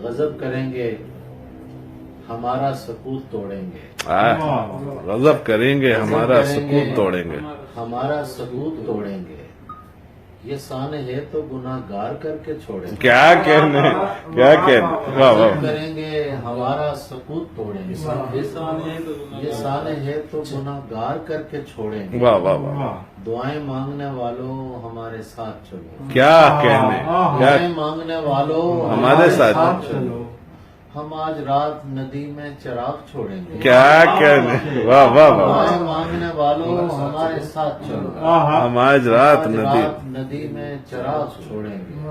غضب کریں گے ہمارا سکوت توڑیں گے، غضب کریں گے ہمارا سکوت توڑیں گے، ہمارا سکوت توڑیں گے، یہ سان ہے تو گناہ گار کر کے چھوڑیں گے، کیا کہنے، کیا کہنے، واہ واہ، غضب کریں گے ہمارا سکوت توڑیں گے، یہ سان ہے تو گناہ گار کر کے چھوڑیں گے، واہ واہ واہ، دعائیں مانگنے والوں ہمارے ساتھ چلو، کیا کہنے، کیا دعائیں مانگنے والوں ہمارے ساتھ چلو، ہم آج رات ندی میں چراغ چھوڑیں گے، کیا کہنے، واہ واہ واہ، دعائیں مانگنے والوں ہمارے ساتھ چلو، ہم آج رات ندی میں چراغ چھوڑیں گے،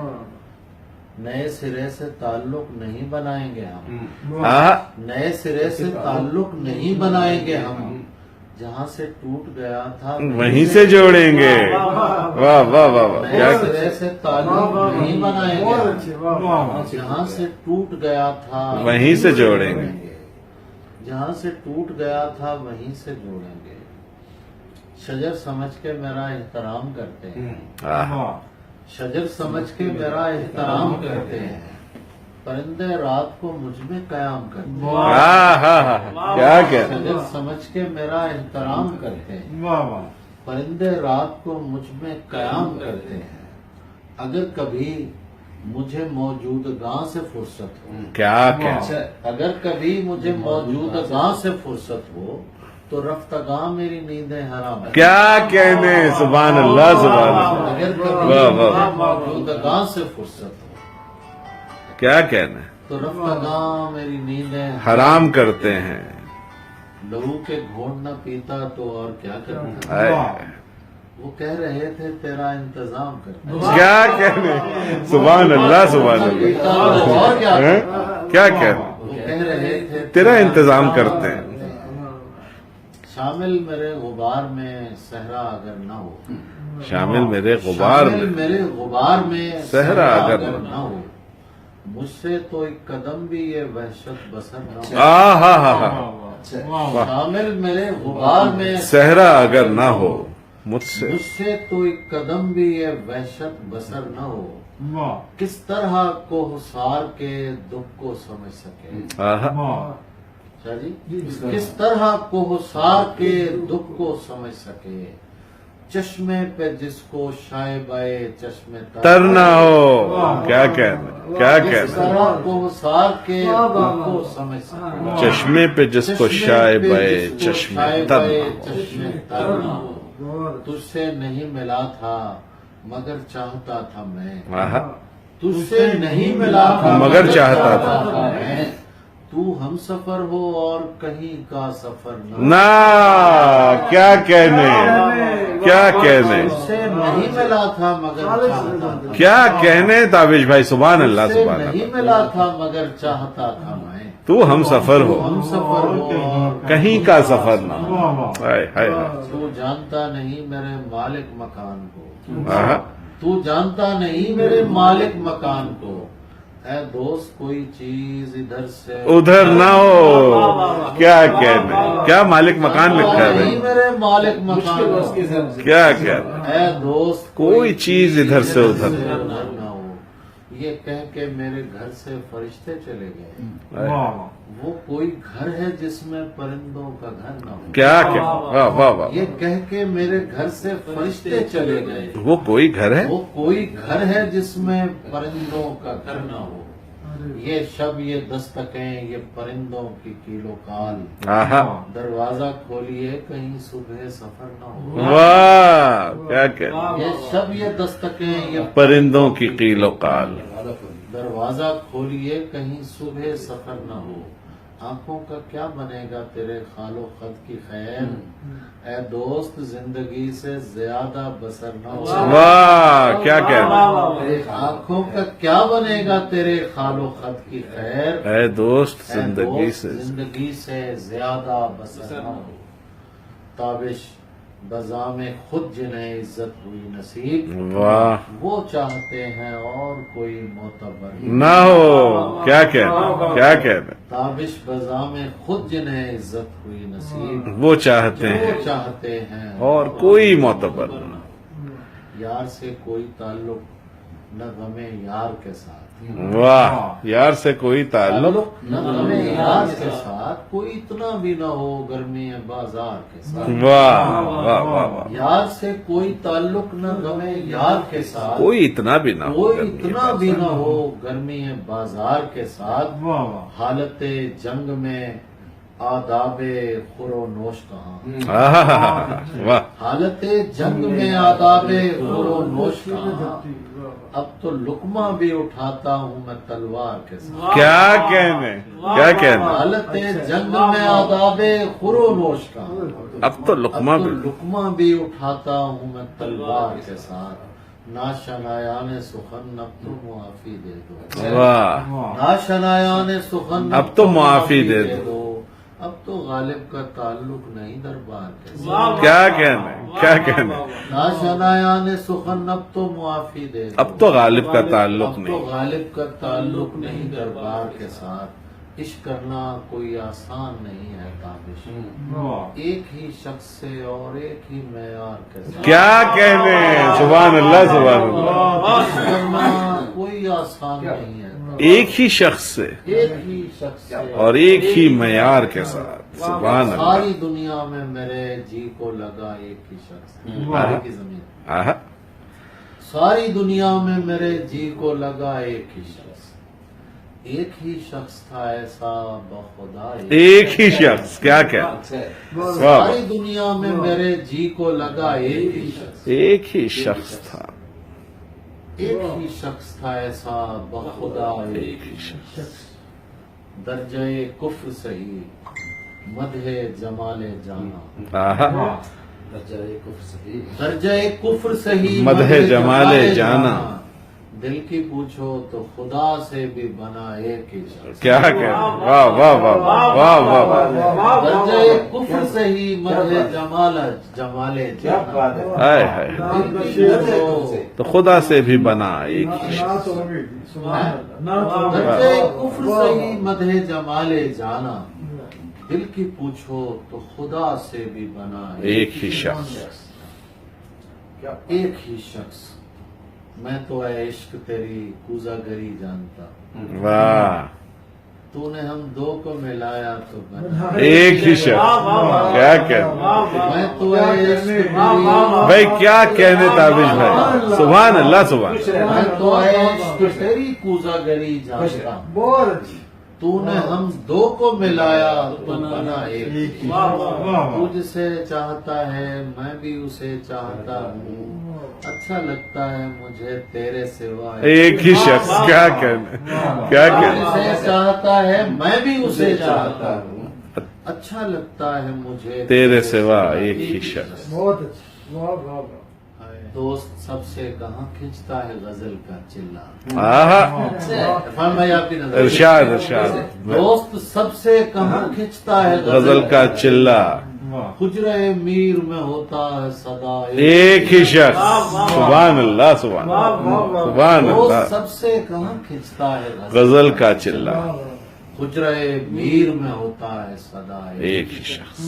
نئے سرے سے تعلق نہیں بنائیں گے ہم، نئے سرے سے تعلق نہیں بنائیں گے ہم، جہاں سے ٹوٹ گیا تھا وہیں سے جوڑیں گے، واہ واہ واہ واہ، نئے سرے سے تعلق نہیں بنائیں گے ہم، جہاں سے ٹوٹ گیا تھا وہیں سے جوڑیں گے، جہاں سے ٹوٹ گیا تھا وہیں سے جوڑیں گے، شجر سمجھ کے میرا احترام کرتے ہیں، شجر سمجھ کے میرا احترام کرتے ہیں، پرندے رات کو مجھ میں قیام کرتے ہیں، کیا کہنے، شجر سمجھ کے میرا احترام کرتے ہیں، پرندے رات کو مجھ میں قیام کرتے ہیں، اگر کبھی مجھے موجودگاں سے فرصت ہو، کیا کہنے، اگر کبھی مجھے موجودگاں سے فرصت ہو تو رفتگاں میری نیندیں حرام ہے، کیا کہنے، سبحان اللہ سبحان اللہ، اگر کبھی واہ واہ، مجھے موجودگاں سے فرصت ہو کیا کہنے، تو رفتگاں میری نیندیں حرام کرتے ہیں، لہو کے گھونٹ نہ پیتا تو اور کیا کرتا، ہائے، وہ کہہ رہے تھے تیرا انتظام کرتے، کیا کہنے، سبحان اللہ سبحان اللہ، پیتا تو اور کیا کرتا، کیا کہنے، وہ کہہ رہے تھے تیرا انتظام کرتے ہیں، شامل میرے غبار میں صحرا اگر نہ ہو، شامل میرے غبار شامل میں میرے غبار میں صحرا اگر نہ ہو، مجھ سے تو ایک قدم بھی یہ وحشت بسر نہ ہو، شامل میرے غبار میں صحرا اگر نہ ہو مجھ سے، مجھ سے تو ایک قدم بھی یہ وحشت بسر نہ ہو، کس طرح کوہسار کے دکھ کو سمجھ سکے، شاہ جی کس طرح کوہسار کے دکھ کو سمجھ سکے، چشمے پہ جس کو شائبائے چشمے تر نہ ہو، کیا کہنے، کیا کس کہنے، طرح کوہسار کے دکھ کو سمجھ سکے، چشمے پہ جس کو شائبے چشمے تر نہ ہو، چشمے تر نہ ہو، تجھ سے نہیں ملا تھا مگر چاہتا تھا میں، تجھ سے نہیں ملا تھا مگر چاہتا تھا میں، تو ہم سفر ہو اور کہیں کا سفر نہ، نہ، کیا کہنے، کیا کہنے، تجھ سے نہیں ملا تھا مگر چاہتا تھا، کیا کہنے تابش بھائی، سبحان اللہ تجھ سے سبحان نہیں اللہ، ملا تھا مگر چاہتا تھا میں، تو ہم سفر ہو ہم سفر ہو اور کہیں کا سفر نہ ہو، ہائے ہائے ہائے، تو جانتا نہیں میرے مالک مکان کو، آہا، تو جانتا نہیں میرے مالک مکان کو، اے دوست کوئی چیز ادھر سے ادھر نہ ہو، کیا کہنے، کیا مالک مکان لکھا ہے نہیں بھائی، میرے مالک مکان کو، کیا کہنے، اے دوست کوئی چیز ادھر سے ادھر نہ ہو، یہ کہہ کے میرے گھر سے فرشتے چلے گئے، وہ کوئی گھر ہے جس میں پرندوں کا گھر نہ ہو، کیا کہ، واہ واہ واہ، یہ کہہ کے میرے گھر سے فرشتے چلے گئے، وہ کوئی گھر ہے، وہ کوئی گھر ہے جس میں پرندوں کا گھر نہ ہو، یہ شب یہ دستکیں یہ پرندوں کی کیل و کال، آہا، دروازہ کھولیے کہیں صبح سفر نہ ہو، واہ، کیا کہنے، یہ شب یہ دستکیں یہ پرندوں کی قیل و قال، دروازہ کھولیے کہیں صبح سفر نہ ہو، آنکھوں کا کیا بنے گا تیرے خال و خط کی خیر، اے دوست زندگی سے زیادہ بسر نہ ہو، واہ، کیا کہنے، آنکھوں کا کیا بنے گا تیرے خال و خط کی خیر، اے دوست اے زندگی دوست سے، زندگی سے زیادہ بسر نہ ہو، تابش بزام خود جنہیں عزت ہوئی نصیب، واہ، وہ چاہتے ہیں اور کوئی معتبر نہ ہو، کیا کہنے، کیا کہنے، تابش بزام خود جنہیں عزت ہوئی نصیب، وہ چاہتے ہیں وہ چاہتے ہیں اور کوئی معتبر نہ، یار سے کوئی تعلق نہ غم یار کے ساتھ، واہ یار سے کوئی تعلق نہ غم یار کے ساتھ کوئی اتنا بھی نہ ہو گرمی بازار کے ساتھ. واہ واہ واہ واہ یار سے کوئی تعلق نہ غم یار کے ساتھ کوئی اتنا بھی نہ ہو کوئی اتنا بھی نہ ہو گرمی بازار کے ساتھ. حالت جنگ میں آداب خور و نوش کہاں. واہ حالت جنگ میں آداب خور و نوش کہاں. اب تو لقمہ بھی اٹھاتا ہوں میں تلوار کے ساتھ. کیا کہنے کیا کہنے حالت جنگ میں آداب خور و نوش کہاں. اب تو لقمہ اب تو بھی لقمہ بھی اٹھاتا ہوں میں تلوار کے ساتھ. ناشنایان سخن اب تو معافی دے دو. واہ ناشنایان سخن اب تو معافی دے دو. اب تو غالب کا تعلق نہیں دربار کے ساتھ. کیا کہنے کیا کہنے ناشنایان سخن اب تو معافی دے دو. اب تو غالب کا تعلق اب تو نہیں. غالب کا تعلق نہیں دربار کے ساتھ. عشق کرنا کوئی آسان نہیں ہے تابش. ایک ہی شخص سے اور ایک ہی معیار کے ساتھ. کیا کہنے سبحان اللہ سبحان اللہ. عشق کرنا کوئی آسان نہیں ہے. ایک ہی شخص سے ایک ہی شخص سے اور ایک ہی معیار کے ساتھ. سبحان اللہ. ساری دنیا میں میرے جی کو لگا ایک ہی شخص. بارے کی زمین. آہا. ساری دنیا میں میرے جی کو لگا ایک ہی شخص. ایک ہی شخص تھا ایسا بخدا. ایک ہی شخص کیا کہنے. واہ ساری دنیا میں میرے جی کو لگا ایک ہی شخص. ایک ہی شخص تھا. ایک ہی شخص تھا ایسا بخدا ایک ہی شخص. درجہ کفر سہی مدح جمال جانا. آہا. درجہ کفر سہی مدح جمال جانا. دل کی پوچھو تو خدا سے بھی بنا ایک ہی شخص. کیا کہنے. واہ واہ واہ واہ واہ واہ. درجہ کفر سہی مدح جمال جانا. ہائے ہائے. دل کی پوچھو تو خدا سے بھی بنا ایک ہی شخص. درجہ کفر سہی مدح جمال جانا. دل کی پوچھو تو خدا سے بھی بنا ایک ہی شخص. ایک ہی شخص. میں تو اے عشق تیری کوزہ گری جانتا. واہ. تو نے ہم دو کو ملایا تو بنا ایک ہی شخص. کیا کہنے. میں تو اے عشق تیری بھائی کیا کہنے تابش بھائی. سبحان اللہ سبحان اللہ. میں تو اے عشق تیری کوزہ گری جانتا. تو نے ہم دو کو ملایا تو بنا ایک ہی. تو جسے چاہتا ہے میں بھی اسے چاہتا ہوں. اچھا لگتا ہے مجھے تیرے سوا ایک ہی شخص. کیا کہنے کیا کہنے. جسے چاہتا ہے میں بھی اسے چاہتا ہوں. اچھا لگتا ہے مجھے تیرے سوا ایک ہی شخص. دوست سب سے کہاں کھینچتا ہے غزل کا چلا. آہا. عرفان بھائی آپ کی نظر. ارشاد ارشاد. دوست سب سے کہاں کھینچتا ہے غزل کا چلا. حجرہ میر میں ہوتا ہے صدا ایک ہی شخص. سبحان اللہ سبحان اللہ سبحان دوست اللہ. سب سے کہاں کھینچتا ہے غزل کا چلا. حجرہ میر میں ہوتا ہے صدا ایک ہی شخص.